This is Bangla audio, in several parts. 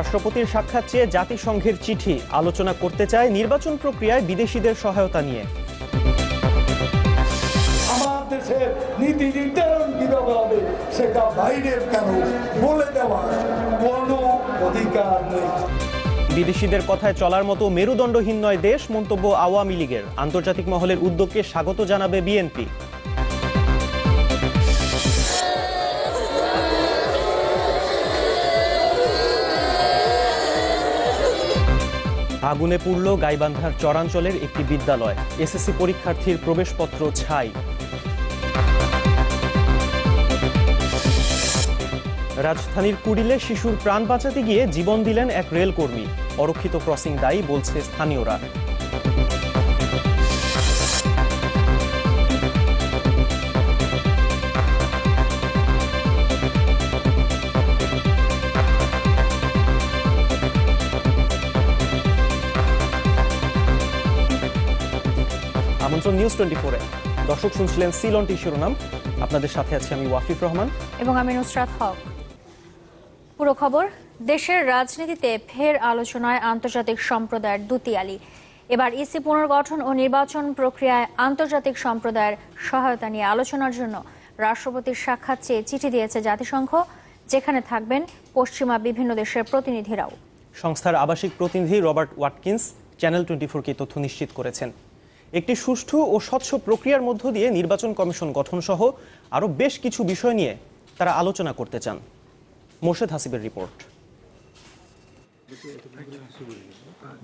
রাষ্ট্রপতির সাক্ষাৎ চেয়ে জাতিসংঘের চিঠি, আলোচনা করতে চায় নির্বাচন প্রক্রিয়ায় বিদেশিদের সহায়তা নিয়ে। আমার দেশের নীতি নির্ধারণ কিভাবে হবে সেটা বাইরের কেন বলে দেওয়ার কোনো অধিকার নেই। বিদেশিদের কথায় চলার মতো মেরুদণ্ডহীন নয় দেশ, মন্তব্য আওয়ামী লীগের। আন্তর্জাতিক মহলের উদ্যোগকে স্বাগত জানাবে বিএনপি। আগুনে পুড়ল গাইবান্ধার চরাঞ্চলের একটি বিদ্যালয়। এসএসসি পরীক্ষার্থীর প্রবেশপত্র ছাই। রাজধানীর কুড়িলে শিশুর প্রাণ বাঁচাতে গিয়ে জীবন দিলেন এক রেলকর্মী। অরক্ষিত ক্রসিং দায়ী বলছে স্থানীয়রা। আমন্ত্রণ নিউজ 24-এ। দর্শক শুনছিলেন সিলনটি শিরোনাম। আপনাদের সাথে আছি আমি ওয়াফিক রহমান এবং আমি নুসরাত হক। পুরো খবর। দেশের রাজনীতিতে ফের আলোচনায় আন্তর্জাতিক সম্প্রদায়ের দুতিয়ালি। এবার ইসি পুনর্গঠন ও নির্বাচন প্রক্রিয়ায় আন্তর্জাতিক সম্প্রদায়ের সহায়তা নিয়ে আলোচনার জন্য রাষ্ট্রপতির সাক্ষাৎ চেয়ে চিঠি দিয়েছে জাতিসংঘ, যেখানে থাকবেন পশ্চিমা বিভিন্ন দেশের প্রতিনিধিরাও। সংস্থার আবাসিক প্রতিনিধি রবার্ট ওয়াটকিন্স চ্যানেল 24-কে তথ্য নিশ্চিত করেছেন। একটি সুষ্ঠু ও স্বচ্ছ প্রক্রিয়ার মধ্য দিয়ে নির্বাচন কমিশন গঠন সহ আরও বেশ কিছু বিষয় নিয়ে তারা আলোচনা করতে চান। মোর্শেদ হাসিবের রিপোর্ট।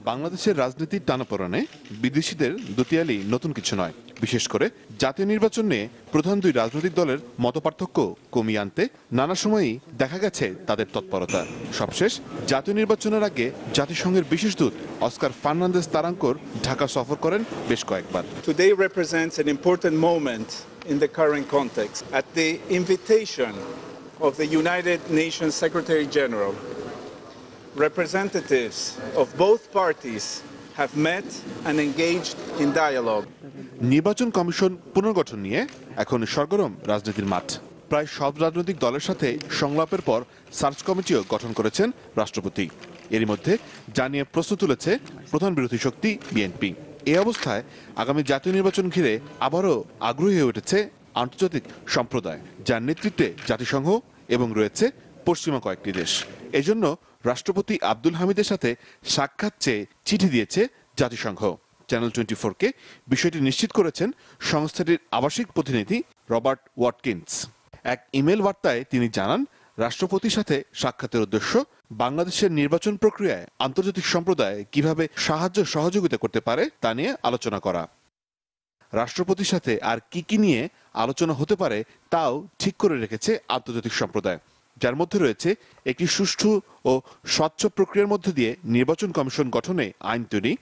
বাংলাদেশের রাজনীতির টানাপোড়েনে বিদেশিদের দুতিয়ালি নতুন কিছু নয়। বিশেষ করে জাতীয় নির্বাচন নিয়ে প্রধান দুই রাজনৈতিক দলের মতপার্থক্য কমিয়ে আনতে নানা সময়ই দেখা গেছে তাদের তৎপরতা। সবশেষ জাতীয় নির্বাচনের আগে জাতিসংঘের বিশেষ দূত অস্কার ফার্নান্দেজ তারাঙ্কোর ঢাকা সফর করেন বেশ কয়েকবার। Today represents an important moment in the current context. At the invitation of the United Nations Secretary General, representatives of both parties have met and engaged in dialogue. নির্বাচন কমিশন পুনর্গঠন নিয়ে এখন সরগরম রাজনীতির মাঠ। প্রায় সব রাজনৈতিক দলের সাথে সংলাপের পর সার্চ কমিটিও গঠন করেছেন রাষ্ট্রপতি। এরই মধ্যে জানিয়ে প্রশ্ন তুলেছে প্রধান বিরোধী শক্তি বিএনপি। এই অবস্থায় আগামী জাতীয় নির্বাচন ঘিরে আবারও আগ্রহী হয়ে উঠেছে আন্তর্জাতিক সম্প্রদায়, যার নেতৃত্বে জাতিসংঘ এবং রয়েছে পশ্চিমা কয়েকটি দেশ। এজন্য রাষ্ট্রপতি আব্দুল হামিদের সাথে সাক্ষাৎ চেয়ে চিঠি দিয়েছে জাতিসংঘ। চ্যানেল 24-কে বিষয়টি নিশ্চিত করেছেন সংস্থাটির আবাসিক প্রতিনিধি রবার্ট ওয়াটকিন্স। এক ইমেল বার্তায় তিনি জানান, রাষ্ট্রপতির সাথে সাক্ষাতের উদ্দেশ্য বাংলাদেশের নির্বাচন প্রক্রিয়ায় আন্তর্জাতিক সম্প্রদায় কিভাবে সাহায্য সহযোগিতা করতে পারে তা নিয়ে আলোচনা করা। রাষ্ট্রপতির সাথে আর কি নিয়ে আলোচনা হতে পারে তাও ঠিক করে রেখেছে আন্তর্জাতিক সম্প্রদায়, যার মধ্যে রয়েছে একটি সুষ্ঠু ও স্বচ্ছ প্রক্রিয়ার মধ্যে দিয়ে নির্বাচন কমিশন গঠনে আইন তৈরি,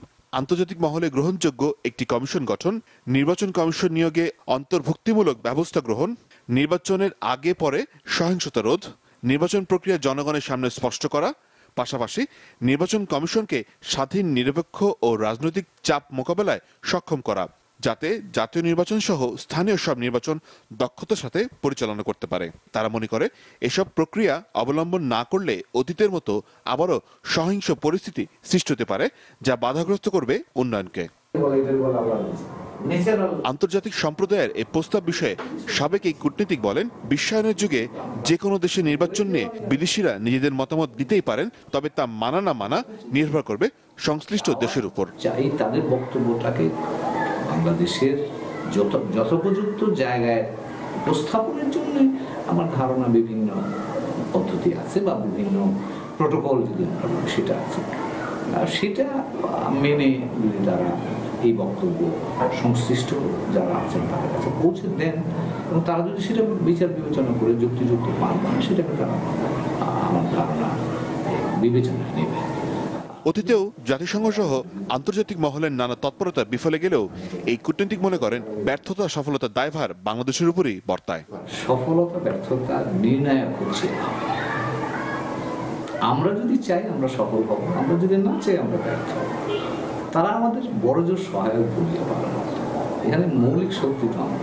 আন্তর্জাতিক মহলে গ্রহণযোগ্য একটি কমিশন গঠন, নির্বাচন কমিশন নিয়োগে অন্তর্ভুক্তিমূলক ব্যবস্থা গ্রহণ, নির্বাচনের আগে পরে সহিংসতা রোধ, নির্বাচন প্রক্রিয়া জনগণের সামনে স্পষ্ট করা, পাশাপাশি নির্বাচন কমিশনকে স্বাধীন, নিরপেক্ষ ও রাজনৈতিক চাপ মোকাবেলায় সক্ষম করা, যাতে জাতীয় নির্বাচন সহ স্থানীয় সব নির্বাচন দক্ষতার সাথে পরিচালনা করতে পারে। তারা মনে করে এসব প্রক্রিয়া অবলম্বন না করলে অতীতের মতো আবারও সহিংস পরিস্থিতি সৃষ্টি হতে পারে, যা বাধাগ্রস্ত করবে উন্নয়নকে। আন্তর্জাতিক সম্প্রদায়ের এই প্রস্তাব বিষয়ে সাবেক এই কূটনীতিক বলেন, বিশ্বায়নের যুগে যে কোনো দেশে নির্বাচন নিয়ে বিদেশিরা নিজেদের মতামত দিতেই পারেন, তবে তা মানা না মানা নির্ভর করবে সংশ্লিষ্ট দেশের উপর। চাই তাদের বক্তব্যটাকে বাংলাদেশের যথোপযুক্ত জায়গায় উপস্থাপনের জন্য আমার ধারণা বিভিন্ন পদ্ধতি আছে বা বিভিন্ন প্রোটোকল যদি সেটা আছে, আর সেটা মেনে যদি তারা এই বক্তব্য সংশ্লিষ্ট যারা আছেন তাদের কাছে পৌঁছে দেন এবং তারা যদি সেটা বিচার বিবেচনা করে যুক্তিযুক্ত পান, সেটাকে তারা আমার ধারণা বিবেচনা নেবে। অতীতেও জাতিসংঘ সহ আন্তর্জাতিক মহলের নানা তৎপরতা বিফলে গেলেও এই কূটনীতিক মনে করেন ব্যর্থতা সফলতার দায়ভার বাংলাদেশের উপরই বর্তায়। সফলতা ব্যর্থতা নির্ণায়ক হচ্ছে আমরা যদি চাই আমরা সফল হব, আমরা যদি না চাই আমরা ব্যর্থ হব। তারা আমাদের বড়জোর সহায়ক ভূমিকা পালন করে, এখানে মৌলিক শক্তি তো আমরা।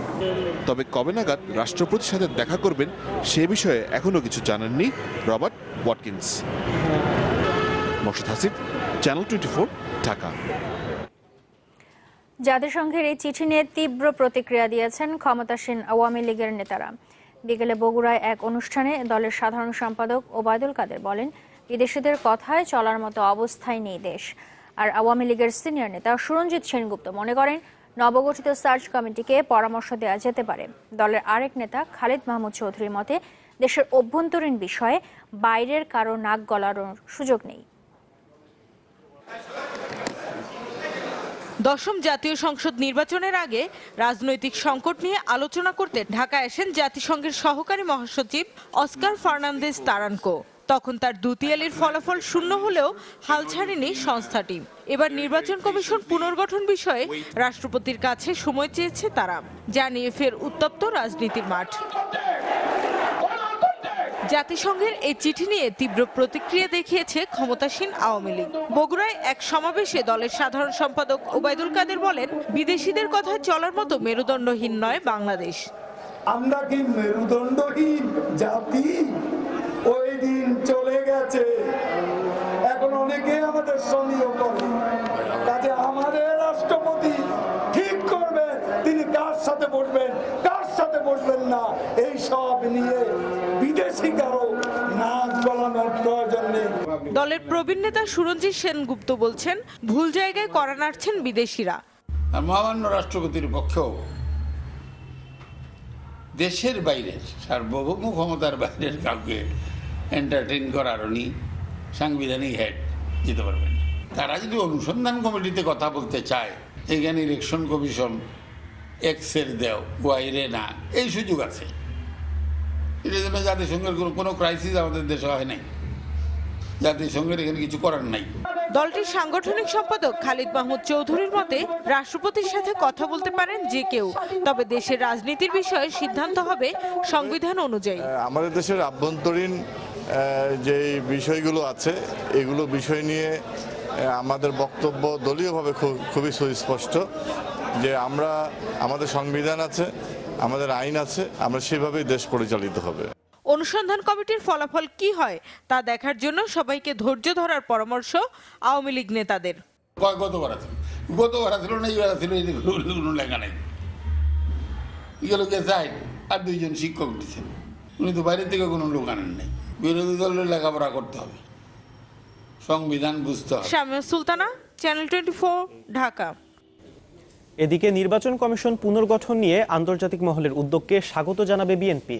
তবে কবে নাগাদ রাষ্ট্রপতির সাথে দেখা করবেন সে বিষয়ে এখনো কিছু জানাননি Robert Watkins. Morshed Hasib, channel 24, Dhaka. জাতিসংঘের এই চিঠি নিয়ে তীব্র প্রতিক্রিয়া দিয়েছেন ক্ষমতাসীন আওয়ামী লীগের নেতারা। বিকেলে বগুড়ায় এক অনুষ্ঠানে দলের সাধারণ সম্পাদক ওবায়দুল কাদের বলেন, বিদেশিদের কথায় চলার মতো অবস্থায় নেই দেশ। আর আওয়ামী লীগের সিনিয়র নেতা সুরঞ্জিত সেনগুপ্ত মনে করেন, নবগঠিত সার্চ কমিটিকে পরামর্শ দেওয়া যেতে পারে। দলের আরেক নেতা খালিদ মাহমুদ চৌধুরীর মতে, দেশের অভ্যন্তরীণ বিষয়ে বাইরের কারো নাক গলানোর সুযোগ নেই। দশম জাতীয় সংসদ নির্বাচনের আগে রাজনৈতিক সংকট নিয়ে আলোচনা করতে ঢাকায় আসেন জাতিসংঘের সহকারী মহাসচিব অস্কার ফার্নান্দেজ তারানকো। তখন তার দুতিয়ালির ফলাফল শূন্য হলেও হাল ছাড়েনি সংস্থাটি। এবার নির্বাচন কমিশন পুনর্গঠন বিষয়ে রাষ্ট্রপতির কাছে সময় চেয়েছে তারা, জানিয়ে ফের উত্তপ্ত রাজনীতির মাঠ। জাতিসংঘের এই চিঠি নিয়ে তীব্র প্রতিক্রিয়া দেখিয়েছে ক্ষমতাসীন আওয়ামী লীগ। বগুড়ায় এক সমাবেশে দলের সাধারণ সম্পাদক ওবায়দুল কাদের বলেন, বিদেশিদের কথায় চলার মতো মেরুদণ্ডহীন নয় বাংলাদেশ। আমরা কি মেরুদণ্ডহীন জাতি? ওই দিন চলে গেছে। এখন অনেকে আমাদের সন্দেহ করে। কাজে আমাদের রাষ্ট্রপতি ঠিক করবে তিনি কার সাথে বসবেন, কার সাথে বসবেন না, এই সব নিয়ে বিদেশি কারো নাক গলানোর প্রয়োজন নেই। দলের প্রবীণ নেতা সুরঞ্জিত সেনগুপ্ত বলছেন, ভুল জায়গায় কড়া নাড়ছেন বিদেশিরা। মহামান্য রাষ্ট্রপতির পক্ষেও দেশের বাইরের সার্বভৌম ক্ষমতার বাইরের কাউকে এন্টারটেইন করার উনি সাংবিধানিক হেড যেতে পারবেন না। তারা যদি অনুসন্ধান কমিটিতে কথা বলতে চায়, এখানে ইলেকশন কমিশন এক্সের দেও, ওয়াইরে না, এই সুযোগ আছে। এটা জন্য জাতিসংঘের কোনো ক্রাইসিস আমাদের দেশে হয় নাই। জাতিসংঘের এখানে কিছু করার নাই। দলটির সাংগঠনিক সম্পাদক খালিদ মাহমুদ চৌধুরীর মতে, রাষ্ট্রপতির সাথে কথা বলতে পারেন যে কেউ, তবে দেশের রাজনীতির বিষয়ে সিদ্ধান্ত হবে সংবিধান অনুযায়ী। আমাদের দেশের আভ্যন্তরীণ যে বিষয়গুলো আছে, এগুলো বিষয় নিয়ে আমাদের বক্তব্য দলীয়ভাবে খুবই সুস্পষ্ট যে আমাদের সংবিধান আছে, আমাদের আইন আছে, আমরা সেভাবেই দেশ পরিচালিত হবে। অনুসন্ধান কমিটির ফলাফল কি হয় তা দেখার জন্য সবাইকে ধৈর্য ধরার পরামর্শ আওয়ামী লীগ নেতাদের। গতবার ছিল না, এবার ছিল, কোনো লেখা নাই। এগুলো গেছে আর দুইজন শিক্ষক দিচ্ছেন, উনি তো বাইরে থেকে কোনো লোক আনেন নাই। বিরোধী দলের লেখাপড়া করতে হবে, সংবিধান বুঝতে হবে। শামিয়া সুলতানা, চ্যানেল 24, ঢাকা। এদিকে নির্বাচন কমিশন পুনর্গঠন নিয়ে আন্তর্জাতিক মহলের উদ্যোগকে স্বাগত জানাবে বিএনপি।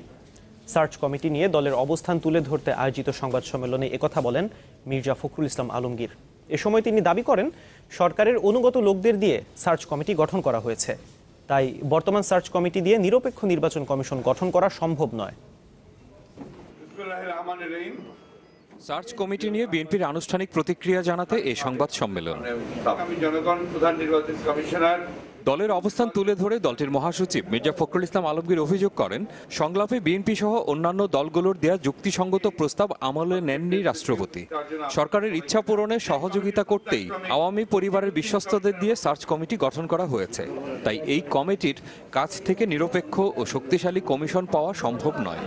সার্চ কমিটি নিয়ে দলের অবস্থান তুলে ধরতে আয়োজিত সংবাদ সম্মেলনে একথা বলেন মির্জা ফখরুল ইসলাম আলমগীর। এ সময় তিনি দাবি করেন, সরকারের অনুগত লোকদের দিয়ে সার্চ কমিটি গঠন করা হয়েছে, তাই বর্তমান সার্চ কমিটি দিয়ে নিরপেক্ষ নির্বাচন কমিশন গঠন করা সম্ভব নয়। সার্চ কমিটি নিয়ে বিএনপির আনুষ্ঠানিক প্রতিক্রিয়া জানাতে এই সংবাদ সম্মেলন। জনগণ প্রধান নির্বাচন কমিশনার দলের অবস্থান তুলে ধরে দলটির মহাসচিব মির্জা ফখরুল ইসলাম আলমগীর অভিযোগ করেন, সংলাপে বিএনপি সহ অন্যান্য দলগুলোর দেয়া যুক্তিসঙ্গত প্রস্তাব আমলে নেননি রাষ্ট্রপতি। সরকারের ইচ্ছা পূরণে সহযোগিতা করতেই আওয়ামী পরিবারের বিশ্বস্তদের দিয়ে সার্চ কমিটি গঠন করা হয়েছে, তাই এই কমিটির কাছ থেকে নিরপেক্ষ ও শক্তিশালী কমিশন পাওয়া সম্ভব নয়।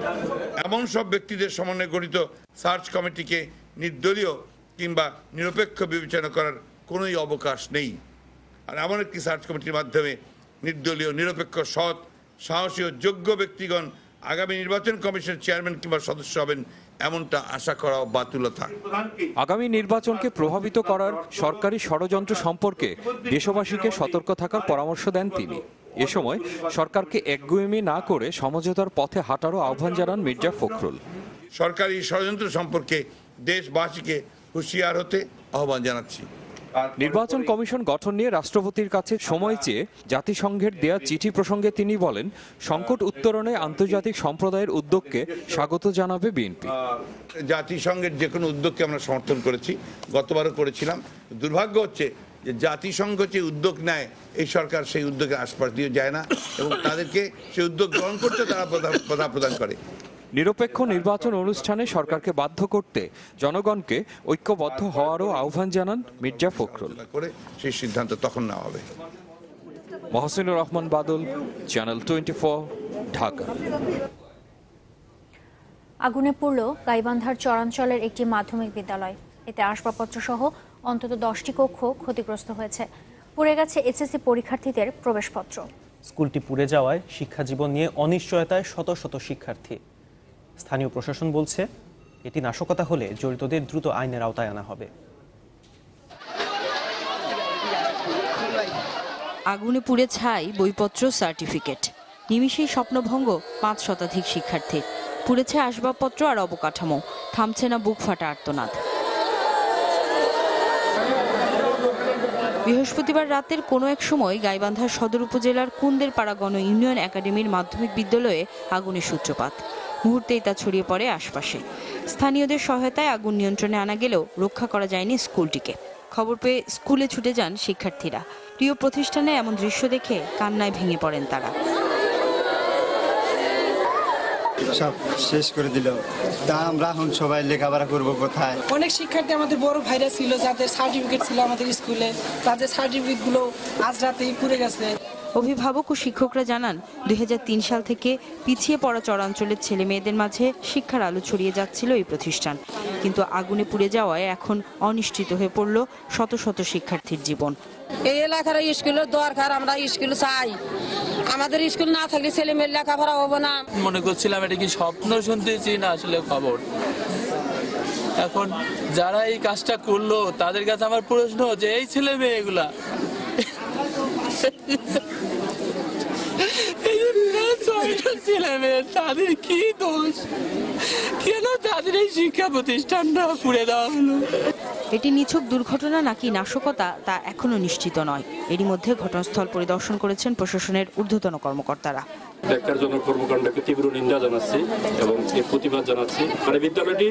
এমন সব ব্যক্তিদের সমন্বয়ে গঠিত সার্চ কমিটিকে নির্দলীয় কিংবা নিরপেক্ষ বিবেচনা করার কোনোই অবকাশ নেই। আর এমন একটি সার্চ কমিটির মাধ্যমে নির্দলীয়, নিরপেক্ষ, সৎ, সাহসী ও যোগ্য ব্যক্তিগণ আগামী নির্বাচন কমিশনের চেয়ারম্যান কিংবা সদস্য হবেন, এমনটা আশা করা বাতুলতা। আগামী নির্বাচনকে প্রভাবিত করার সরকারি ষড়যন্ত্র সম্পর্কে দেশবাসীকে সতর্ক থাকার পরামর্শ দেন তিনি। এ সময় সরকারকে একগুঁয়েমি না করে সমঝোতার পথে হাঁটারও আহ্বান জানান মির্জা ফখরুল। সরকারি ষড়যন্ত্র সম্পর্কে দেশবাসীকে হুঁশিয়ার হতে আহ্বান জানাচ্ছি। নির্বাচন কমিশন গঠন নিয়ে রাষ্ট্রপতির কাছে সময় চেয়ে জাতিসংঘের দেয়া চিঠি প্রসঙ্গে তিনি বলেন, সংকট উত্তরণে আন্তর্জাতিক সম্প্রদায়ের উদ্যোগকে স্বাগত জানাবে বিএনপি। জাতিসংঘের যে কোনো উদ্যোগকে আমরা সমর্থন করেছি, গতবারও করেছিলাম। দুর্ভাগ্য হচ্ছে যে জাতিসংঘ যে উদ্যোগ নেয়, এই সরকার সেই উদ্যোগে আশপাশ দিয়ে যায় না এবং তাদেরকে সেই উদ্যোগ গ্রহণ করতে তারা বাধা প্রদান করে। নিরপেক্ষ নির্বাচন অনুষ্ঠানে সরকারকে বাধ্য করতে জনগণকে ঐক্যবদ্ধ হওয়ারও আহ্বান জানান মির্জা ফখরুল। সেই সিদ্ধান্ত তখন নেওয়া হবে। মহসিনুর রহমান বাদল, চ্যানেল 24, ঢাকা। আগুনে পুড়ল গাইবান্ধার চরাঞ্চলের একটি মাধ্যমিক বিদ্যালয়। এতে আসবাবপত্র সহ অন্তত 10টি কক্ষ ক্ষতিগ্রস্ত হয়েছে। পুড়ে গেছে এসএসসি পরীক্ষার্থীদের প্রবেশপত্র। স্কুলটি পুড়ে যাওয়ায় শিক্ষা জীবন নিয়ে অনিশ্চয়তায় শত শত শিক্ষার্থী। স্থানীয় প্রশাসন বলছে, এটি নাশকতা হলে জড়িতদের দ্রুত আইনের আওতায় আনা হবে। আগুনে পুড়ে ছাই বইপত্র, সার্টিফিকেট। নিমিষেই স্বপ্নভঙ্গ 5 শতাধিক শিক্ষার্থী। পুড়েছে আসবাবপত্র আর অবকাঠামো। থামছে না বুক ফাটা আর্তনাদ। বৃহস্পতিবার রাতের কোনো এক সময় গাইবান্ধা সদর উপজেলার কুন্দেরপাড়া গণ ইউনিয়ন একাডেমির মাধ্যমিক বিদ্যালয়ে আগুনের সূত্রপাত। মুহূর্তেই তা ছড়িয়ে পড়ে আশপাশে। স্থানীয়দের সহায়তায় আগুন নিয়ন্ত্রণে আনা গেলেও রক্ষা করা যায়নি স্কুলটিকে। খবর পেয়ে স্কুলে ছুটে যান শিক্ষার্থীরা। প্রিয় প্রতিষ্ঠানে এমন দৃশ্য দেখে কান্নায় ভেঙে পড়েন তারা। সব শেষ করে দিল, তা আমরা এখন সবাই লেখাপড়া করবো কোথায়? অনেক শিক্ষার্থী আমাদের বড় ভাইরা ছিল, যাদের সার্টিফিকেট ছিল আমাদের স্কুলে, তাদের সার্টিফিকেটগুলো আজ রাতেই পুড়ে গেছে। অভিভাবক ও শিক্ষকরা জানান, 2003 সাল থেকে পিছিয়ে পড়া চরাঞ্চলের ছেলে মেয়েদের মাঝে শিক্ষার আলো ছড়িয়ে যাচ্ছিল এই প্রতিষ্ঠান। কিন্তু আগুনে পুড়ে যাওয়ায় এখন অনিশ্চিত হয়ে পড়ল শত শত শিক্ষার্থীর জীবন। এই এলাকার স্কুলের দরকার, আমরা স্কুল চাই। আমাদের স্কুল না থাকলে ছেলে মেয়ের লেখাপড়া হবে না। মনে করছিলাম এটা কি স্বপ্ন শুনতেছি না আসলে খবর। এখন যারা এই কাজটা করলো তাদের কাছে আমার প্রশ্ন, যে এই ছেলে মেয়েগুলা ছেলে মেয়ে তাদের কি দোষ, কেন তাদের এই শিক্ষা প্রতিষ্ঠানটা পুড়ে দেওয়া হলো? এটি নিছক দুর্ঘটনা নাকি নাশকতা তা এখনো নিশ্চিত নয়। এরই মধ্যে ঘটনাস্থল পরিদর্শন করেছেন প্রশাসনের ঊর্ধ্বতন কর্মকর্তারা। ন্যাক্কারজনক কর্মকাণ্ডকে তীব্র নিন্দা জানাচ্ছি এবং এর প্রতিবাদ জানাচ্ছি। মানে বিদ্যালয়টি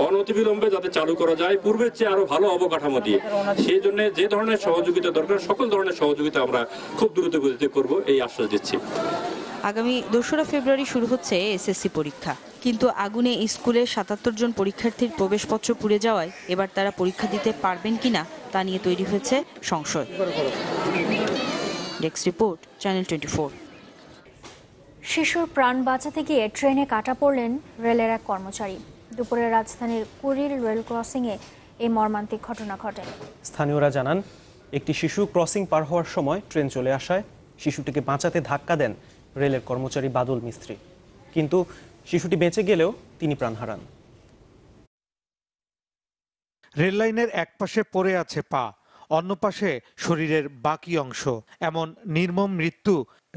অনতিবিলম্বে যাতে চালু করা যায়, পূর্বের চেয়ে আরো ভালো অবকাঠামো দিয়ে। সেই জন্য যে ধরনের সহযোগিতা দরকার, সকল ধরনের সহযোগিতা আমরা খুব দ্রুত গতিতে করব, এই আশ্বাস দিচ্ছি। আগামী 2রা ফেব্রুয়ারি শুরু হচ্ছে এসএসসি পরীক্ষা। কিন্তু আগুনে স্কুলের 77 জন পরীক্ষার্থীর প্রবেশপত্র পুড়ে যাওয়ায় এবার তারা পরীক্ষা দিতে পারবেন কিনা তা নিয়ে তৈরি হয়েছে সংশয়। Desk report, channel 24। শিশুর প্রাণ বাঁচাতে গিয়ে ট্রেনে কাটা পড়লেন রেলের এক কর্মচারী। দুপুরে রাজধানীর কুড়িল রেল ক্রসিংয়ে এই মর্মান্তিক ঘটনা ঘটে। স্থানীয়রা জানান, একটি শিশু ক্রসিং পার হওয়ার সময় ট্রেন চলে আসায় শিশুটিকে বাঁচাতে ধাক্কা দেন রেলের কর্মচারী বাদল মিস্ত্রি। কিন্তু শিশুটি বেঁচে গেলেও তিনি প্রাণ হারান। রেল লাইনের এক পাশে পড়ে আছে পা, অন্য পাশে শরীরের বাকি অংশ। এমন নির্মম মৃত্যু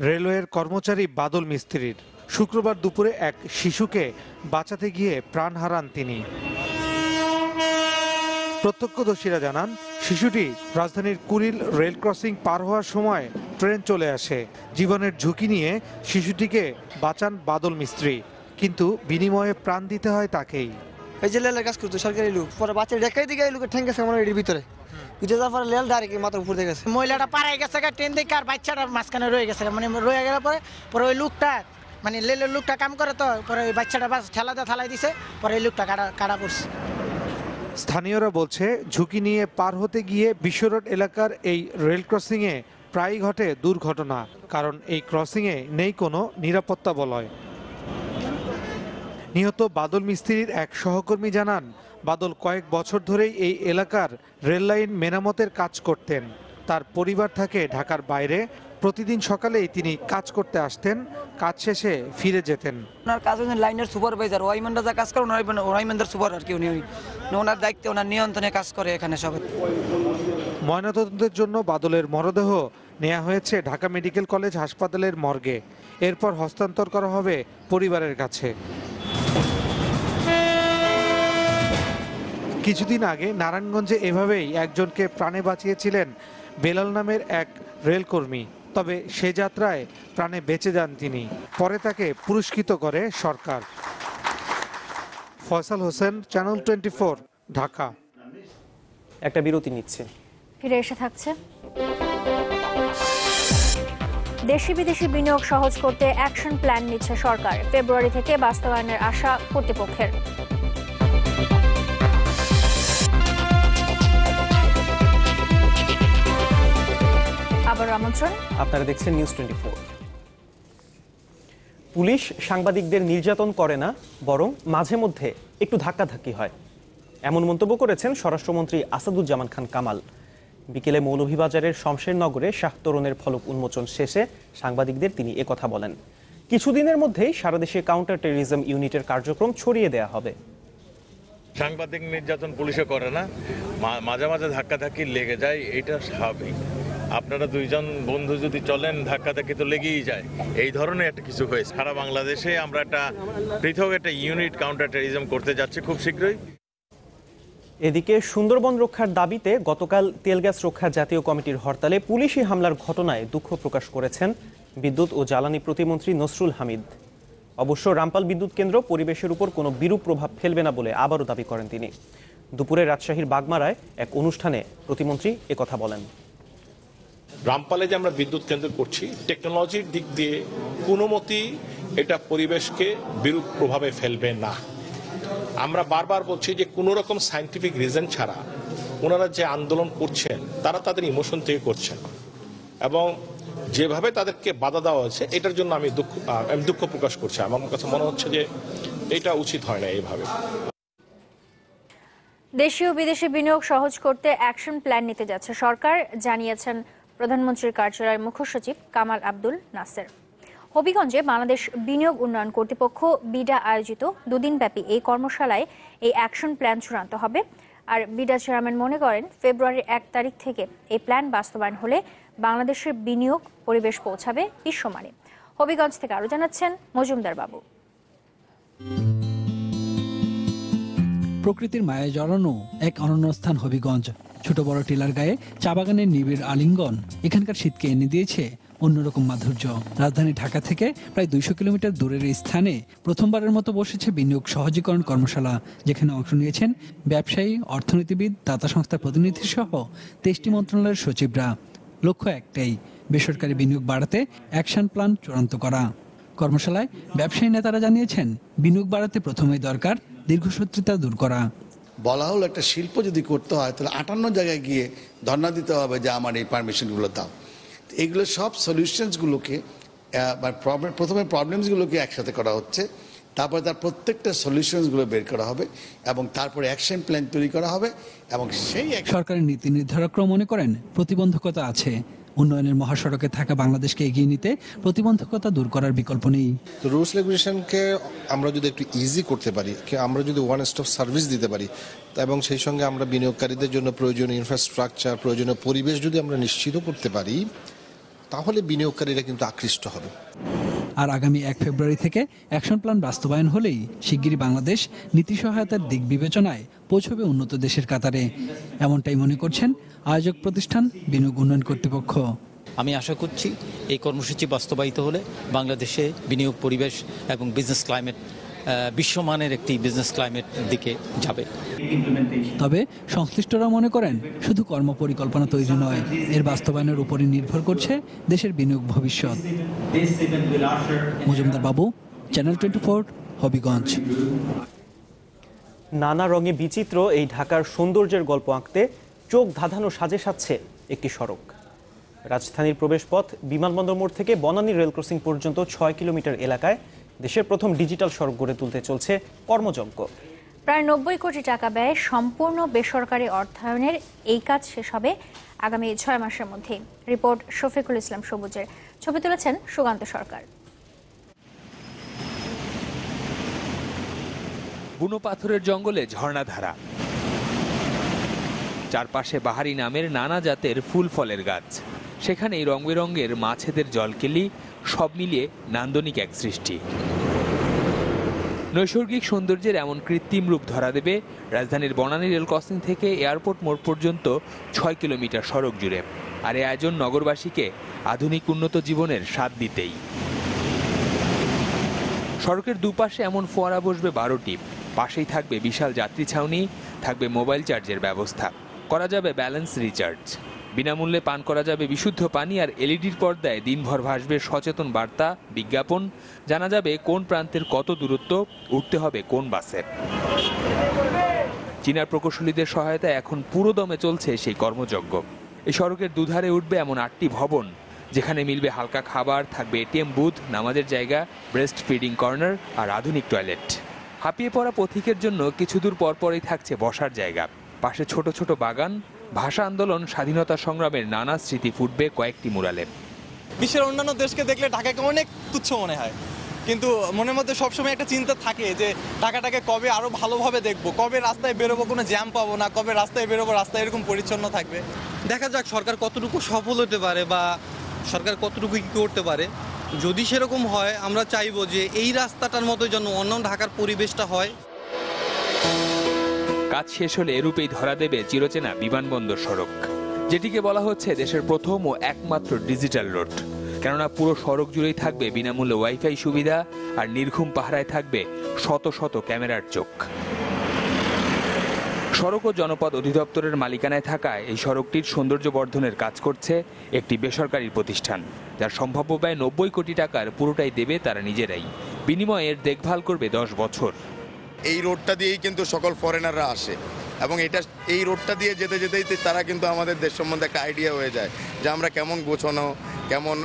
রেলওয়ের কর্মচারী বাদল মিস্ত্রির। শুক্রবার দুপুরে এক শিশুকে বাঁচাতে গিয়ে প্রাণ হারান তিনি। প্রত্যক্ষদর্শীরা জানান, শিশুটি রাজধানীর কুড়িল রেল ক্রসিং পার হওয়ার সময় ট্রেন চলে আসে। জীবনের ঝুঁকি নিয়ে শিশুটিকে বাঁচান বাদল মিস্ত্রি, কিন্তু বিনিময়ে প্রাণ দিতে হয় তাকেই। এই যে লেলের কাজ করতো সরকারি লোক, পরে বাচ্চা দেখাই দিকে লোকের ঠ্যাং গেছে আমার এর ভিতরে, বুঝে যাওয়ার পরে লেল ডাইরেক্ট মাথার উপর দিয়ে গেছে। মহিলাটা পাড়ায় গেছে, ট্রেন দেখে আর বাচ্চাটা মাঝখানে রয়ে গেছে। মানে রয়ে গেলে পরে ওই লোকটা, মানে লেলের লোকটা কাম করে, তো পরে ওই বাচ্চাটা ঠেলা দিয়ে থালাই দিছে, পরে এই লোকটা কাটা পড়ছে। স্থানীয়রা বলছে, ঝুঁকি নিয়ে পার হতে গিয়ে বিশ্বরোড এলাকার এই রেল ক্রসিংয়ে প্রায়ই ঘটে দুর্ঘটনা, কারণ এই ক্রসিংয়ে নেই কোনো নিরাপত্তা বলয়। নিহত বাদল মিস্ত্রির এক সহকর্মী জানান, বাদল কয়েক বছর ধরেই এই এলাকার রেল লাইন মেরামতের কাজ করতেন। তার পরিবার থাকে ঢাকার বাইরে। প্রতিদিন সকালেই তিনি কাজ করতে আসতেন, কাজ শেষে ফিরে যেতেন। ওনার কাজ হচ্ছে লাইনের সুপারভাইজার, ওয়াইম্যানরা যা কাজ করে ওয়াইম্যানদের সুপার আর কি, উনি ওনার দায়িত্বে, ওনার নিয়ন্ত্রণে কাজ করে এখানে সবাই। ময়নাতদন্তের জন্য বাদলের মরদেহ নেওয়া হয়েছে ঢাকা মেডিকেল কলেজ হাসপাতালের মর্গে। এরপর হস্তান্তর করা হবে পরিবারের কাছে। কিছুদিন আগে নারায়ণগঞ্জে এভাবেই একজনকে প্রাণে বাঁচিয়েছিলেন বেলাল নামের এক রেলকর্মী। তবে সে যাত্রায় প্রাণে বেঁচে যান তিনি। পরে তাকে পুরস্কৃত করে সরকার। ফয়সাল হোসেন, চ্যানেল 24, ঢাকা। একটা বিরতি নিচ্ছে, ফিরে এসে থাকছে। দেশি বিদেশি বিনিয়োগ সহজ করতে অ্যাকশন প্ল্যান নিচ্ছে সরকার। ফেব্রুয়ারি থেকে বাস্তবায়নের আশা কর্তৃপক্ষের। আবার আমন্ত্রণ, আপনারা দেখছেন নিউজ 24। পুলিশ সাংবাদিকদের নির্যাতন করে না, বরং মাঝে মধ্যে একটু ধাক্কাধাক্কি হয়। এমন মন্তব্য করেছেন স্বরাষ্ট্রমন্ত্রী আসাদুজ্জামান খান কামাল। বিকেলে মৌলভীবাজারের শমশেরনগরে শাহ তরুণের ফলক উন্মোচন শেষে সাংবাদিকদের তিনি একথা বলেন। কিছুদিনের মধ্যেই সারা দেশে কাউন্টার টেররিজম ইউনিটের কার্যক্রম ছড়িয়ে দেওয়া হবে। সাংবাদিক নির্যাতন পুলিশে করে না, মাঝে মাঝে ধাক্কাধাক্কি লেগে যায়, এটা স্বাভাবিক। আপনারা দুইজন বন্ধু যদি চলেন ধাক্কাধাক্কি তো লেগেই যায়। এই ধরনের একটা কিছু হয়েছে। সারা বাংলাদেশে আমরা একটা পৃথক একটা ইউনিট কাউন্টার টেররিজম করতে যাচ্ছি খুব শীঘ্রই। এদিকে সুন্দরবন রক্ষার দাবিতে গতকাল তেলগ্যাস রক্ষা জাতীয় কমিটির হরতালে পুলিশি হামলার ঘটনায় দুঃখ প্রকাশ করেছেন বিদ্যুৎ ও জ্বালানি প্রতিমন্ত্রী নসরুল হামিদ। অবশ্য রামপাল বিদ্যুৎ কেন্দ্র পরিবেশের উপর কোনো বিরূপ প্রভাব ফেলবে না বলে আবারও দাবি করেন তিনি। দুপুরে রাজশাহীর বাগমারায় এক অনুষ্ঠানে প্রতিমন্ত্রী একথা বলেন। রামপালে যে আমরা বিদ্যুৎ কেন্দ্র করছি, টেকনোলজির দিক দিয়ে কোনো মতেই এটা পরিবেশকে বিরূপ প্রভাবে ফেলবে না। আমরা বারবার বলছি যে কোনো রকম সায়েন্টিফিক রিজন ছাড়া ওনারা যে আন্দোলন করছেন তারা তাদের ইমোশন থেকে করছেন, এবং যেভাবে তাদেরকে বাধা দেওয়া হয়েছে এটার জন্য আমি দুঃখ প্রকাশ করছি। আমার কাছে মনে হচ্ছে যে এটা উচিত হয় না এইভাবে। দেশীয় বিদেশি বিনিয়োগ সহজ করতে অ্যাকশন প্ল্যান নিতে যাচ্ছে সরকার, জানিয়েছেন প্রধানমন্ত্রীর কার্যালয়ের মুখ্য সচিব কামাল আব্দুল নাসের। হবিগঞ্জে বাংলাদেশ বিনিয়োগ উন্নয়ন কর্তৃপক্ষ বিডা আয়োজিত দুদিনব্যাপী এই কর্মশালায় এই অ্যাকশন প্ল্যান চূড়ান্ত হবে। আর বিডা চেয়ারম্যান মনে করেন ফেব্রুয়ারির 1 তারিখ থেকে এই প্ল্যান বাস্তবায়ন হলে বাংলাদেশের বিনিয়োগ পরিবেশ পৌঁছাবে বিশ্বমানে। হবিগঞ্জ থেকে আরো জানাচ্ছেন মজুমদার বাবু। প্রকৃতির মায়ায় জড়ানো এক অনন্য স্থান হবিগঞ্জ। ছোট বড় টিলার গায়ে চা বাগানের নিবিড় আলিঙ্গন এখানকার শীতকে এনে দিয়েছে অন্যরকম মাধুর্য। রাজধানী ঢাকা থেকে প্রায় 200 কিলোমিটার দূরের এই স্থানে প্রথমবারের মতো বসেছে বিনিয়োগ সহজীকরণ কর্মশালা, যেখানে অংশ নিয়েছেন ব্যবসায়ী, অর্থনীতিবিদ, দাতা সংস্থার প্রতিনিধি সহ 23টি মন্ত্রণালয়ের সচিবরা। লক্ষ্য একটাই, বেসরকারি বিনিয়োগ বাড়াতে অ্যাকশন প্ল্যান চূড়ান্ত করা। কর্মশালায় ব্যবসায়ী নেতারা জানিয়েছেন বিনিয়োগ বাড়াতে প্রথমেই দরকার দীর্ঘসূত্রিতা দূর করা। বলা হলো একটা শিল্প যদি করতে হয় তাহলে 58 জায়গায় গিয়ে ধর্ণা দিতে হবে যে আমার এই পারমিশনগুলো দাও। এগুলো সব সলিউশনসগুলোকে প্রথমে প্রবলেমসগুলোকে একসাথে করা হচ্ছে, তারপরে তার প্রত্যেকটা সলিউশনসগুলো বের করা হবে এবং তারপরে অ্যাকশন প্ল্যান তৈরি করা হবে। এবং সেই সরকারের নীতি নির্ধারকরাও মনে করেন প্রতিবন্ধকতা আছে। উন্নয়নের মহাসড়কে থাকা বাংলাদেশকে এগিয়ে নিতে প্রতিবন্ধকতা দূর করার বিকল্প নেই। তো রুলস রেগুলেশনকে আমরা যদি একটু ইজি করতে পারি, আমরা যদি ওয়ান স্টপ সার্ভিস দিতে পারি, এবং সেই সঙ্গে আমরা বিনিয়োগকারীদের জন্য প্রয়োজনীয় ইনফ্রাস্ট্রাকচার, প্রয়োজনীয় পরিবেশ যদি আমরা নিশ্চিত করতে পারি, তাহলে বিনিয়োগকারীরা কিন্তু আকৃষ্ট হবে। আর আগামী 1 ফেব্রুয়ারি থেকে অ্যাকশন প্ল্যান বাস্তবায়ন হলেই শিগগিরই বাংলাদেশ নীতি সহায়তার দিক বিবেচনায় পৌঁছবে উন্নত দেশের কাতারে। এমনটাই মনে করছেন আয়োজক প্রতিষ্ঠান বিনিয়োগ উন্নয়ন কর্তৃপক্ষ। আমি আশা করছি এই কর্মসূচি বাস্তবায়িত হলে বাংলাদেশে বিনিয়োগ পরিবেশ এবং বিজনেস ক্লাইমেট বিশ্বমানের একটি বিজনেস ক্লাইমেট দিকে যাবে। তবে সংশ্লিষ্টরা মনে করেন শুধু কর্মপরিকল্পনা তৈরি নয়, এর বাস্তবায়নের উপরই নির্ভর করছে দেশের বিনিয়োগ ভবিষ্যৎ। মজুমদার বাবু, চ্যানেল 24, হবিগঞ্জ। নানা রঙে বিচিত্র এই ঢাকার সৌন্দর্যের গল্প আঁকতে চোখ ধাঁধানো সাজে সাজছে একটি সড়ক। রাজধানীর প্রবেশপথ বিমানবন্দর মোড় থেকে বনানী রেল ক্রসিং পর্যন্ত 6 কিলোমিটার এলাকায় দেশের প্রথম ডিজিটাল সড়ক গড়ে তুলতে চলছে কর্মযজ্ঞ। প্রায় 90 কোটি টাকা ব্যয়ে সম্পূর্ণ বেসরকারি অর্থায়নের এই কাজ শেষ হবে আগামী 6 মাসের মধ্যে। রিপোর্ট শফিকুল ইসলাম সবুজের, ছবি তুলেছেন সুকান্ত সরকার। বুনো পাথরের জঙ্গলে ঝর্ণাধারা, চারপাশে বাহারি নামের নানা জাতের ফুল ফলের গাছ, সেখানেই রং বেরঙের মাছেদের জলকেলি, সব মিলিয়ে নান্দনিক এক সৃষ্টি। নৈসর্গিক সৌন্দর্যের এমন কৃত্রিম রূপ ধরা দেবে রাজধানীর বনানী রেল ক্রসিং থেকে এয়ারপোর্ট মোড় পর্যন্ত 6 কিলোমিটার সড়ক জুড়ে। আর এই আয়োজন নগরবাসীকে আধুনিক উন্নত জীবনের স্বাদ দিতেই। সড়কের দুপাশে এমন ফোয়ারা বসবে 12টি, পাশেই থাকবে বিশাল যাত্রী ছাউনি, থাকবে মোবাইল চার্জের ব্যবস্থা, করা যাবে ব্যালেন্স রিচার্জ, বিনামূল্যে পান করা যাবে বিশুদ্ধ পানি, আর এলইডির পর্দায় দিনভর ভাসবে সচেতন বার্তা, বিজ্ঞাপন, জানা যাবে কোন প্রান্তের কত দূরত্ব, উঠতে হবে কোন বাসে। চীনার প্রকৌশলীদের সহায়তায় এখন পুরো দমে চলছে সেই কর্মযজ্ঞ। এই সড়কের দুধারে উঠবে এমন 8টি ভবন, যেখানে মিলবে হালকা খাবার, থাকবে এটিএম বুথ, নামাজের জায়গা, ব্রেস্ট ফিডিং কর্নার আর আধুনিক টয়লেট। হাঁপিয়ে পড়া পথিকের জন্য কিছু দূর পরপরই থাকছে বসার জায়গা, পাশে ছোট ছোট বাগান, ভাষা আন্দোলন, স্বাধীনতা সংগ্রামের নানা স্মৃতি ফুটবে কয়েকটি মুরালে। বিশ্বের অন্যান্য দেশকে দেখলে ঢাকাকে অনেক তুচ্ছ মনে হয়, কিন্তু মনের মধ্যে সবসময় একটা চিন্তা থাকে যে ঢাকাটাকে কবে আরো ভালোভাবে দেখবো, কবে রাস্তায় বেরোবো কোনো জ্যাম পাবো না, কবে রাস্তায় বেরোবো রাস্তায় এরকম পরিচ্ছন্ন থাকবে। দেখা যাক সরকার কতটুকু সফল হতে পারে বা সরকার কতটুকু কি করতে পারে। যদি সেরকম হয় আমরা চাইবো যে এই রাস্তাটার মতো যেন অন্য ঢাকার পরিবেশটা হয়। কাজ শেষ হলে এরূপেই ধরা দেবে চিরচেনা বিমানবন্দর সড়ক, যেটিকে বলা হচ্ছে দেশের প্রথম ও একমাত্র ডিজিটাল রোড। কেননা পুরো সড়ক জুড়েই থাকবে বিনামূল্যে ওয়াইফাই সুবিধা, আর নির্ঘুম পাহারায় থাকবে শত শত ক্যামেরার চোখ। সড়ক ও জনপদ অধিদপ্তরের মালিকানায় থাকা এই সড়কটির সৌন্দর্য বর্ধনের কাজ করছে একটি বেসরকারি প্রতিষ্ঠান, যার সম্ভাব্য ব্যয় 90 কোটি টাকার পুরোটাই দেবে তারা নিজেরাই। বিনিময়ে এর দেখভাল করবে 10 বছর। এই রোডটা দিয়েই কিন্তু সকল ফরেনাররা আসে এবং এই রোডটা দিয়ে যেতে যেতেই তারা কিন্তু আমাদের দেশ সম্বন্ধে একটা আইডিয়া হয়ে যায় যে আমরা কেমন গোছানো, কেমন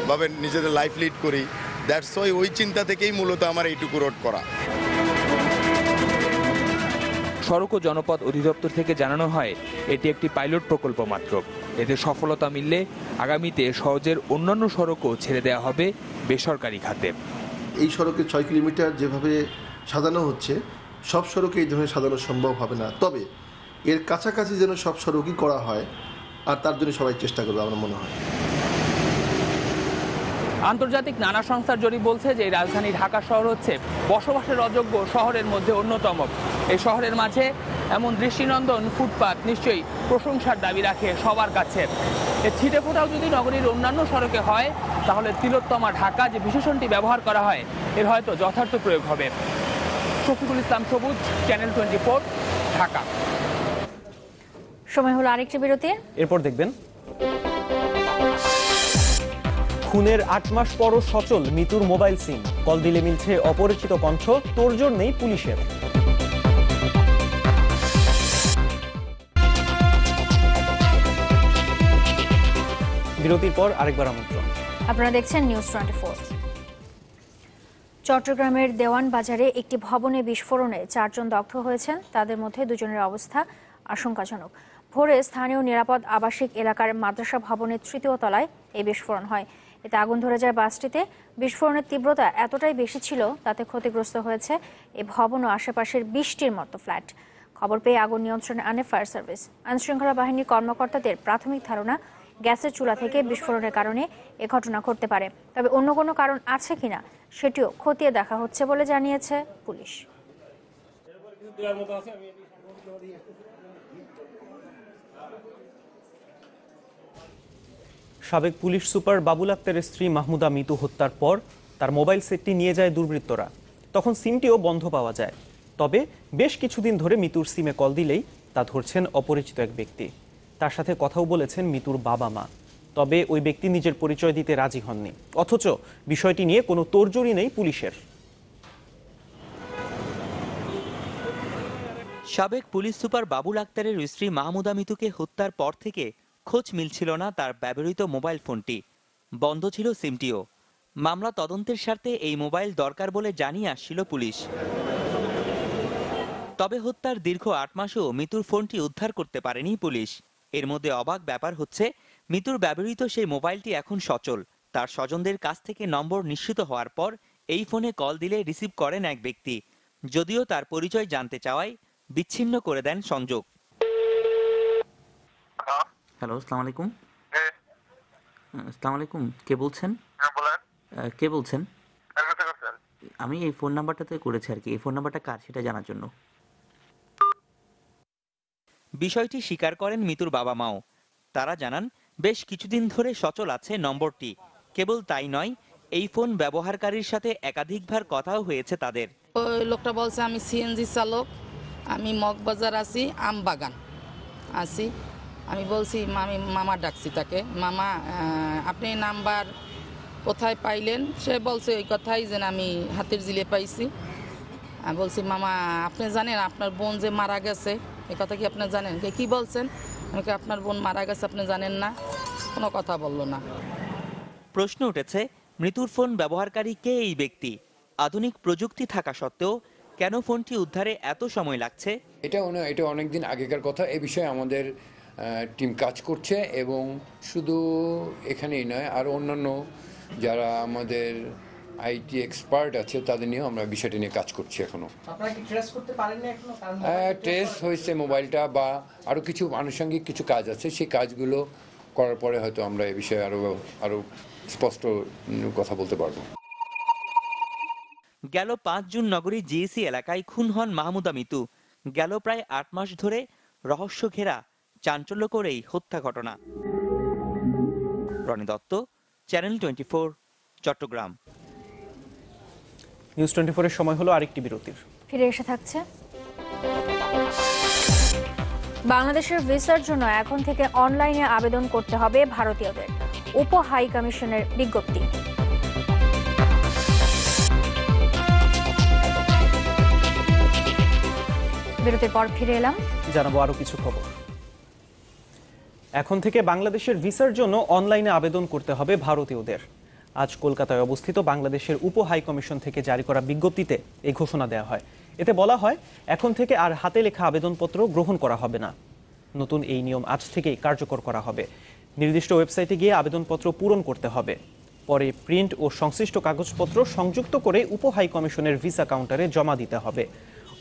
ভাবে নিজেদের লাইফ লিড করি। দ্যাটস ওই চিন্তা থেকেই মূলত আমার এইটুকু রোড করা। সড়ক ও জনপদ অধিদপ্তর থেকে জানানো হয় এটি একটি পাইলট প্রকল্প মাত্র। এতে সফলতা মিললে আগামীতে সহজের অন্যান্য সড়কও ছেড়ে দেওয়া হবে বেসরকারি খাতে। এই সড়কে 6 কিলোমিটার যেভাবে সাজানো হচ্ছে, সব সড়কে এই ধরনের সাজানো সম্ভব হবে না, তবে এর কাছাকাছি যেন সব সড়কই করা হয়, আর তার জন্য সবাই চেষ্টা করবে আমার মনে হয়। আন্তর্জাতিক নানা সংস্থার জরিপ বলছে যে রাজধানী ঢাকা শহর হচ্ছে বসবাসের অযোগ্য শহরের মধ্যে অন্যতম। এই শহরের মাঝে এমন দৃষ্টিনন্দন ফুটপাত নিশ্চয়ই প্রশংসার দাবি রাখে সবার কাছে। এর ছিটে ফোটাও যদি নগরীর অন্যান্য সড়কে হয়, তাহলে তিলোত্তমা ঢাকা যে বিশেষণটি ব্যবহার করা হয় এর হয়তো যথার্থ প্রয়োগ হবে। শফিকুল ইসলাম সবুজ, চ্যানেল 24, ঢাকা। সময় হলো আরেকটি বিরতির, এরপর দেখবেন খুনের 8 মাস পরও সচল মিতুর মোবাইল সিম, কল দিলে মিলছে অপরিচিত কণ্ঠ, তোড়জোড় নেই পুলিশের। বিরতির পর আরেকবার আমন্ত্রণ। আপনারা দেখছেন নিউজ 24। চট্টগ্রামের দেওয়ান বাজারে একটি ভবনে বিস্ফোরণে 4 জন দগ্ধ হয়েছেন, তাদের মধ্যে 2 জনের অবস্থা আশঙ্কাজনক। ভোরে স্থানীয় নিরাপদ আবাসিক এলাকার মাদ্রাসা ভবনের 3য় তলায় এই বিস্ফোরণ হয়। এতে আগুন ধরে যায় বাসটিতে। বিস্ফোরণের তীব্রতা এতটাই বেশি ছিল তাতে ক্ষতিগ্রস্ত হয়েছে এই ভবন ও আশেপাশের 20টির মতো ফ্ল্যাট। খবর পেয়ে আগুন নিয়ন্ত্রণে আনে ফায়ার সার্ভিস। আইনশৃঙ্খলা বাহিনীর কর্মকর্তাদের প্রাথমিক ধারণা গ্যাসের চুলা থেকে বিস্ফোরণের কারণে এ ঘটনা ঘটতে পারে, তবে অন্য কোনো কারণ আছে কিনা সেটিও খতিয়ে দেখা হচ্ছে বলে জানিয়েছে পুলিশ। সাবেক পুলিশ সুপার বাবুল আক্তারের স্ত্রী মাহমুদা মিতু হত্যার পর তার মোবাইল সেটটি নিয়ে যায় দুর্বৃত্তরা। তখন সিমটিও বন্ধ পাওয়া যায়। তবে বেশ কিছুদিন ধরে মিতুর সিমে কল দিলেই তা ধরছেন অপরিচিত এক ব্যক্তি। তার সাথে কথাও বলেছেন মিতুর বাবা মা। তবে ওই ব্যক্তি নিজের পরিচয় দিতে রাজি হননি। অথচ বিষয়টি নিয়ে কোনো তোড়জোড়ি নেই পুলিশের। সাবেক পুলিশ সুপার বাবুল আক্তারের স্ত্রী মাহমুদা মিতুকে হত্যার পর থেকে খোঁজ মিলছিল না তার ব্যবহৃত মোবাইল ফোনটি, বন্ধ ছিল সিমটিও। মামলা তদন্তের স্বার্থে এই মোবাইল দরকার বলে জানিয়ে আসছিল পুলিশ। তবে হত্যার দীর্ঘ 8 মাসেও মিতুর ফোনটি উদ্ধার করতে পারেনি পুলিশ। এর মধ্যে অবাক ব্যাপার হচ্ছে, মিতুর ব্যবহৃত সেই মোবাইলটি এখন সচল। তার স্বজনদের কাছ থেকে নম্বর নিশ্চিত হওয়ার পর এই ফোনে কল দিলে রিসিভ করেন এক ব্যক্তি। যদিও তার পরিচয় জানতে চাওয়ায় বিচ্ছিন্ন করে দেন সংযোগ। হ্যালো, আসসালামু আলাইকুম। আসসালামু আলাইকুম, কে বলছেন? কে বলছেন? আমি এই ফোন নাম্বারটাতে করেছি আর কি। এই ফোন নাম্বারটা কার সেটা জানার জন্য। বিষয়টি স্বীকার করেন মিতুর বাবা মাও। তারা জানান বেশ কিছুদিন ধরে সচল আছে নম্বরটি। কেবল তাই নয়, এই ফোন ব্যবহারকারীর সাথে একাধিকবার কথাও হয়েছে তাদের। ওই লোকটা বলছে আমি সিএনজি চালক, আমি মগবাজার আছি, আমবাগান আছি। আমি বলছি আমি মামা ডাকছি তাকে, মামা আপনি নাম্বার কোথায় পাইলেন? সে বলছে ওই কথাই যেন আমি হাতের জিলে পাইছি। বলছি মামা আপনি জানেন আপনার বোন যে মারা গেছে, এই কথা কি আপনি জানেন? কি বলছেন? আমাকে আপনার বোন মারা গেছে আপনি জানেন না? কোনো কথা বললো না। প্রশ্ন উঠেছে, মৃত্যুর ফোন ব্যবহারকারী কে এই ব্যক্তি? আধুনিক প্রযুক্তি থাকা সত্ত্বেও কেন ফোনটি উদ্ধারে এত সময় লাগছে? এটা অনেকদিন আগেকার কথা। এই বিষয়ে আমাদের টিম কাজ করছে এবং শুধু এখানেই নয়, আর অন্যান্য যারা আমাদের আইটি এক্সপার্ট আছে তাদের নিয়েও আমরা বিষয়টি নিয়ে কাজ করছি এখনো। ট্রেস হয়েছে মোবাইলটা, বা আরও কিছু আনুষঙ্গিক কিছু কাজ আছে, সেই কাজগুলো করার পরে হয়তো আমরা এই বিষয়ে আরও স্পষ্ট কথা বলতে পারবো। গেল 5 জুন নগরী জিএসি এলাকায় খুন হন মাহমুদা মিতু। গেল প্রায় 8 মাস ধরে রহস্য ঘেরা চাঞ্চল্যকর এই হত্যা ঘটনা। রনি দত্ত, চ্যানেল 24, চট্টগ্রাম। নিউজ 24 এর সময় হলো আরেকটি বিরতির। ফিরে এসে থাকছে বাংলাদেশের ভিসার জন্য এখন থেকে অনলাইনে আবেদন করতে হবে ভারতীয়দের, উপ হাই কমিশনের বিজ্ঞপ্তি। বিরতির পর ফিরে এলাম, জানাবো আরো কিছু খবর। এখন থেকে বাংলাদেশের ভিসার জন্য অনলাইনে আবেদন করতে হবে ভারতীয়দের। আজ কলকাতায় অবস্থিত বাংলাদেশের উপ হাই কমিশন থেকে জারি করা বিজ্ঞপ্তিতে এই ঘোষণা দেওয়া হয়। এতে বলা হয়, এখন থেকে আর হাতে লেখা আবেদনপত্র গ্রহণ করা হবে না। নতুন এই নিয়ম আজ থেকেই কার্যকর করা হবে। নির্দিষ্ট ওয়েবসাইটে গিয়ে আবেদনপত্র পূরণ করতে হবে। পরে প্রিন্ট ও সংশ্লিষ্ট কাগজপত্র সংযুক্ত করে উপ হাই কমিশনের ভিসা কাউন্টারে জমা দিতে হবে।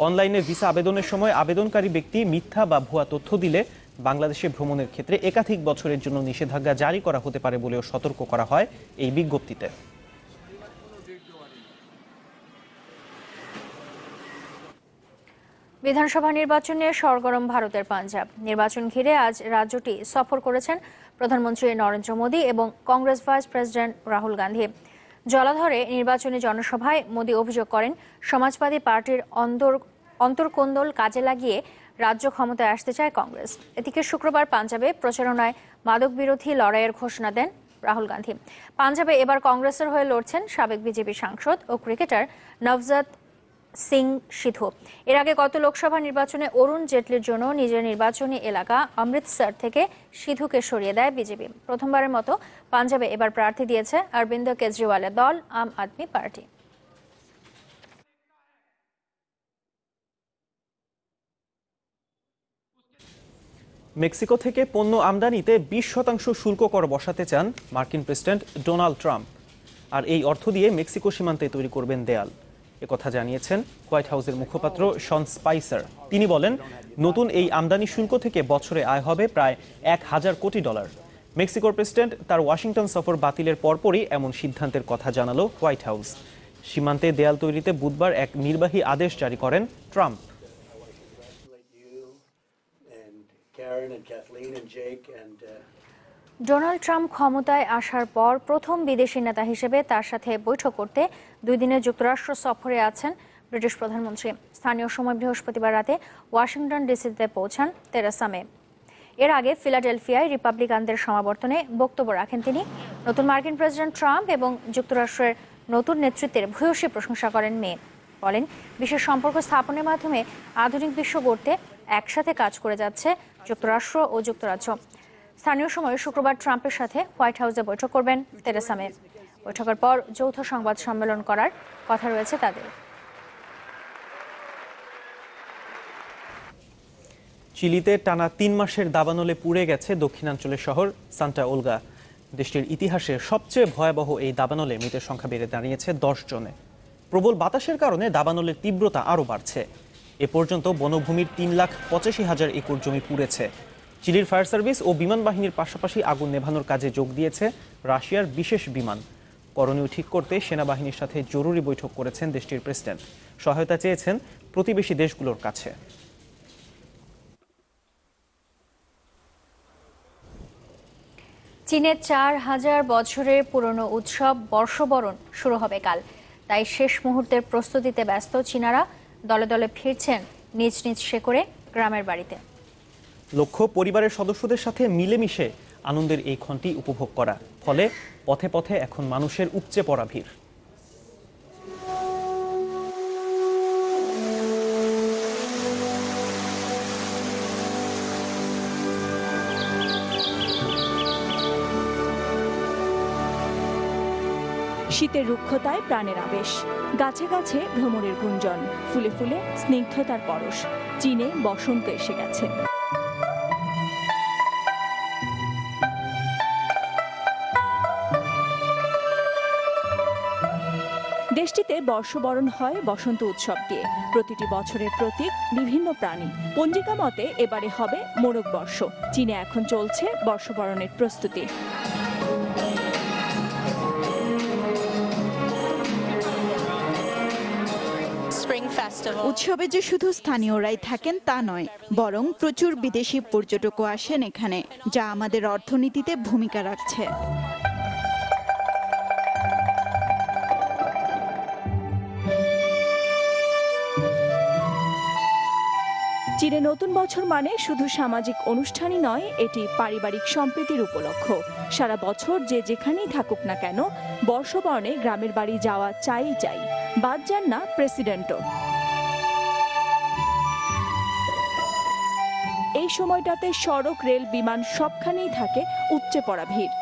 অনলাইনে ভিসা আবেদনের সময় আবেদনকারী ব্যক্তি মিথ্যা বা ভুয়া তথ্য দিলে বাংলাদেশে ভ্রমণের ক্ষেত্রে একাধিক বছরের জন্য নিষেধাজ্ঞা জারি করা হতে পারে বলেও সতর্ক করা হয় এই বিজ্ঞপ্তিতে। বিধানসভা নির্বাচন নিয়ে সরগরম ভারতের পাঞ্জাব। নির্বাচন ঘিরে আজ রাজ্যটি সফর করেছেন প্রধানমন্ত্রী নরেন্দ্র মোদী এবং কংগ্রেস ভাইস প্রেসিডেন্ট রাহুল গান্ধী। জলাধরে নির্বাচনী জনসভায় মোদী অভিযোগ করেন, সমাজবাদী পার্টির অন্তর্কোন্দল কাজে লাগিয়ে রাজ্য ক্ষমতায় আসতে চায় কংগ্রেস। এদিকে শুক্রবার পাঞ্জাবে প্রচারণায় মাদক বিরোধী লড়াইয়ের ঘোষণা দেন রাহুল গান্ধী। পাঞ্জাবে এবার কংগ্রেসের হয়ে লড়ছেন সাবেক বিজেপি সাংসদ ও ক্রিকেটার নভজোত সিং সিধু। এর আগে গত লোকসভা নির্বাচনে অরুণ জেটলির জন্য নিজের নির্বাচনী এলাকা অমৃতসর থেকে সিধুকে সরিয়ে দেয় বিজেপি। প্রথমবারের মতো পাঞ্জাবে এবার প্রার্থী দিয়েছে অরবিন্দ কেজরিওয়ালের দল আম আদমি পার্টি। মেক্সিকো থেকে পণ্য আমদানিতে 20% শুল্ক কর বসাতে চান মার্কিন প্রেসিডেন্ট ডোনাল্ড ট্রাম্প। আর এই অর্থ দিয়ে মেক্সিকো সীমান্তে তৈরি করবেন দেয়াল। একথা জানিয়েছেন হোয়াইট হাউসের মুখপাত্র শন স্পাইসার। তিনি বলেন, নতুন এই আমদানি শুল্ক থেকে বছরে আয় হবে প্রায় $1000 কোটি। মেক্সিকোর প্রেসিডেন্ট তার ওয়াশিংটন সফর বাতিলের পরপরই এমন সিদ্ধান্তের কথা জানালো হোয়াইট হাউস। সীমান্তে দেয়াল তৈরিতে বুধবার এক নির্বাহী আদেশ জারি করেন ট্রাম্প। ডোনাল্ড ট্রাম্প ক্ষমতায় আসার পর প্রথম বিদেশি নেতা হিসেবে তার সাথে বৈঠক করতে 2 দিনের যুক্তরাষ্ট্র সফরে আছেন ব্রিটিশ প্রধানমন্ত্রী। স্থানীয় সময় বৃহস্পতিবার রাতে ওয়াশিংটন ডিসিতে পৌঁছান তেরেসা মে। এর আগে ফিলাডেলফিয়ায় রিপাবলিকানদের সমাবর্তনে বক্তব্য রাখেন তিনি। নতুন মার্কিন প্রেসিডেন্ট ট্রাম্প এবং যুক্তরাষ্ট্রের নতুন নেতৃত্বের ভূয়সী প্রশংসা করেন মে। বলেন, বিশেষ সম্পর্ক স্থাপনের মাধ্যমে আধুনিক বিশ্ব গড়তে একসাথে কাজ করে যাচ্ছে যুক্তরাষ্ট্র ও যুক্তরাজ্য। স্থানীয় সময়ে শুক্রবার ট্রাম্পের সাথে হোয়াইট হাউসে বৈঠক করবেন তেরেসা মে। বৈঠকের পর যৌথ সংবাদ সম্মেলন করার কথা রয়েছে তাদের। চিলিতে টানা 3 মাসের দাবানলে পুড়ে গেছে দক্ষিণাঞ্চলের শহর সান্টা ওলগা। দেশটির ইতিহাসে সবচেয়ে ভয়াবহ এই দাবানলে মৃতের সংখ্যা বেড়ে দাঁড়িয়েছে 10 জনে। প্রবল বাতাসের কারণে দাবানলের তীব্রতা আরও বাড়ছে। এ পর্যন্ত বনভূমির 3,85,000 একর জমি পুড়েছে। চিলির ফায়ার সার্ভিস ও বিমান বাহিনীর পাশাপাশি আগুন নেভানোর কাজে যোগ দিয়েছে রাশিয়ার বিশেষ বিমান। করণীয় ঠিক করতে সেনাবাহিনীর সাথে জরুরি বৈঠক করেছেন দেশটির প্রেসিডেন্ট। সহায়তা চেয়েছেন প্রতিবেশী দেশগুলোর কাছে। চীনের 4000 বছরের পুরনো উৎসব বর্ষবরণ শুরু হবে কাল। তাই শেষ মুহূর্তের প্রস্তুতিতে ব্যস্ত চীনারা দলে দলে ফিরছেন নিজ নিজ শেকড়ে, গ্রামের বাড়িতে। লক্ষ্য পরিবারের সদস্যদের সাথে মিলেমিশে আনন্দের এই ক্ষণটি উপভোগ করা। ফলে পথে পথে এখন মানুষের উপচে পড়া ভিড়। শীতের রুক্ষতায় প্রাণের আবেশ, গাছে গাছে ভ্রমরের গুঞ্জন, ফুলে ফুলে স্নিগ্ধতার পরশ, চীনে বসন্ত এসে গেছে। দেশটিতে বর্ষবরণ হয় বসন্ত উৎসব দিয়ে, প্রতিটি বছরের প্রতীক বিভিন্ন প্রাণী। পঞ্জিকা মতে এবারে হবে মোরগ বর্ষ। চীনে এখন চলছে বর্ষবরণের প্রস্তুতি। উৎসবে যে শুধু স্থানীয়রাই থাকেন তা নয়, বরং প্রচুর বিদেশি পর্যটকও আসেন এখানে, যা আমাদের অর্থনীতিতে ভূমিকা রাখছে। চীনে নতুন বছর মানে শুধু সামাজিক অনুষ্ঠানই নয়, এটি পারিবারিক সম্প্রীতির উপলক্ষ। সারা বছর যে যেখানেই থাকুক না কেন, বর্ষবরণে গ্রামের বাড়ি যাওয়া চাই। বাদ যান না প্রেসিডেন্টও। এই সময়টাতে সড়ক, রেল, বিমান সবখানেই থাকে উপচে পড়া ভিড়।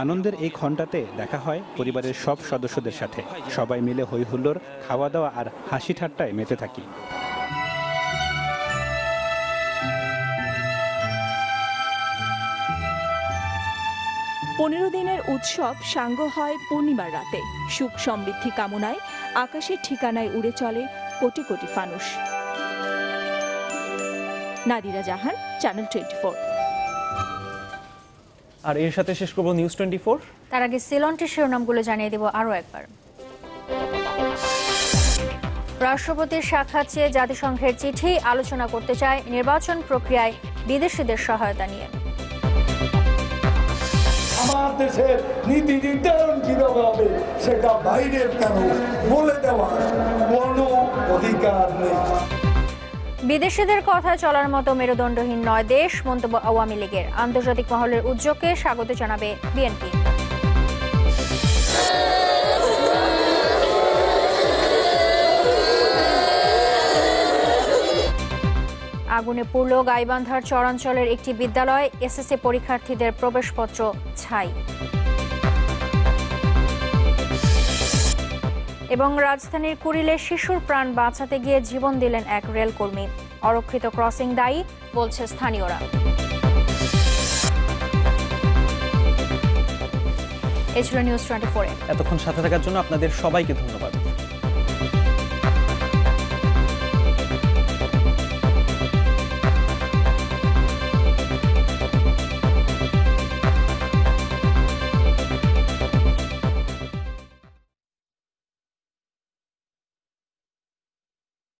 আনন্দের এই ঘণ্টাতে দেখা হয় পরিবারের সব সদস্যদের সাথে। সবাই মিলে হই হুল্লোড়, খাওয়া দাওয়া আর হাসি ঠাট্টায় মেতে থাকি। পনেরো দিনের উৎসব সাঙ্গ হয় পূর্ণিমার রাতে। সুখ সমৃদ্ধি কামনায় আকাশের ঠিকানায় উড়ে চলে কোটি কোটি ফানুস। নাদিরা জাহান, চ্যানেল 24। আর এর সাথে শেষ করব নিউজ 24। তার আগে সিলন্টের শিরোনামগুলো জানিয়ে দেব আরও একবার। রাষ্ট্রপতির সাক্ষাৎ চেয়ে জাতিসংঘের চিঠি, আলোচনা করতে চায় নির্বাচন প্রক্রিয়ায় বিদেশিদের সহায়তা নিয়ে। আমার দেশের নীতি নির্ধারণ কিভাবে হবে সেটা বাইরের কেন বলে দেওয়ার কোনো অধিকার নেই। বিদেশিদের কথা চলার মতো মেরুদণ্ডহীন নয় দেশ, মন্তব্য আওয়ামী লীগের। আন্তর্জাতিক মহলের উদ্যোগকে স্বাগত জানাবে বিএনপি। আগুনে পুড়ল গাইবান্ধার চরাঞ্চলের একটি বিদ্যালয়, এসএসসি পরীক্ষার্থীদের প্রবেশপত্র ছাই। এবং রাজধানীর কুড়িলে শিশুর প্রাণ বাঁচাতে গিয়ে জীবন দিলেন এক রেলকর্মী। অরক্ষিত ক্রসিং দায়ী বলছে স্থানীয়রা। এই ছিল নিউজ 24। এতক্ষণ সাথে থাকার জন্য আপনাদের সবাইকে ধন্যবাদ।